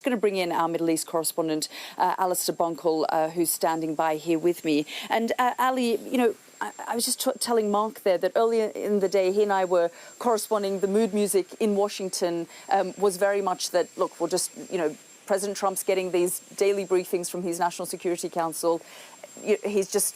going to bring in our Middle East correspondent, Ali Bunkall, who's standing by here with me. And Ali, you know, I was just telling Mark there that earlier in the day, he and I were corresponding. The mood music in Washington was very much that, look, we'll just, you know, President Trump's getting these daily briefings from his National Security Council. He's just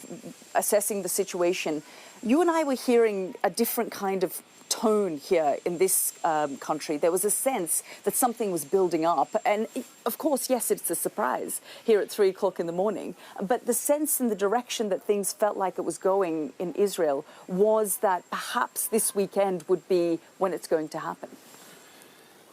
assessing the situation. You and I were hearing a different kind of tone here in this country. There was a sense that something was building up. And of course, yes, it's a surprise here at 3 o'clock in the morning. But the sense and the direction that things felt like it was going in Israel was that perhaps this weekend would be when it's going to happen.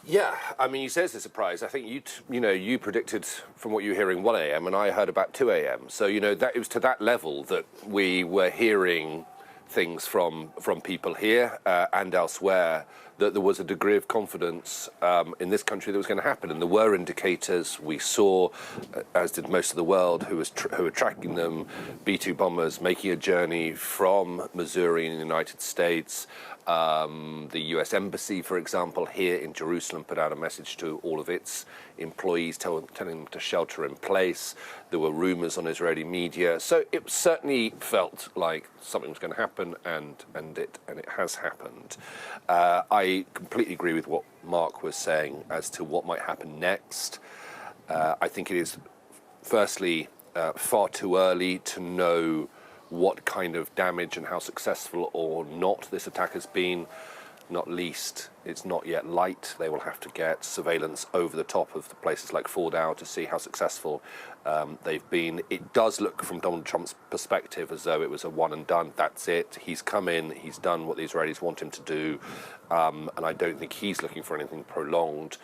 Yeah, I mean, you say it's a surprise. I think you predicted from what you were hearing 1 a.m. and I heard about 2 a.m. So, you know, that it was to that level that we were hearing things from people here and elsewhere, that there was a degree of confidence in this country that was going to happen. And there were indicators. We saw, as did most of the world who were tracking them, B-2 bombers making a journey from Missouri in the United States. The US Embassy, for example, here in Jerusalem put out a message to all of its employees telling them to shelter in place. There were rumors on Israeli media. So it certainly felt like something was going to happen, and it has happened. I completely agree with what Mark was saying as to what might happen next. I think it is, firstly, far too early to know what kind of damage and how successful or not this attack has been. Not least, it's not yet light. They will have to get surveillance over the top of the places like Fordow to see how successful they've been. It does look from Donald Trump's perspective as though it was a one and done. That's it. He's come in, he's done what the Israelis want him to do, and I don't think he's looking for anything prolonged.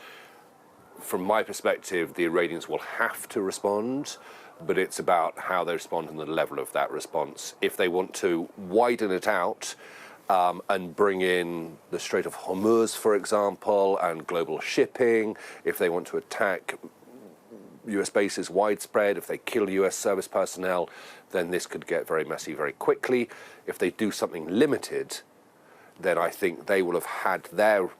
From my perspective, the Iranians will have to respond, but it's about how they respond and the level of that response. If they want to widen it out and bring in the Strait of Hormuz, for example, and global shipping, if they want to attack US bases widespread, if they kill US service personnel, then this could get very messy very quickly. If they do something limited, then I think they will have had their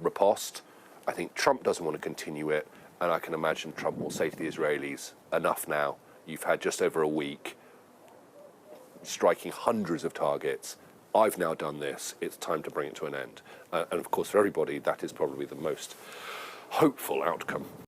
riposte. I think Trump doesn't want to continue it, and I can imagine Trump will say to the Israelis, enough now. You've had just over a week striking hundreds of targets. I've now done this. It's time to bring it to an end. And of course, for everybody, that is probably the most hopeful outcome.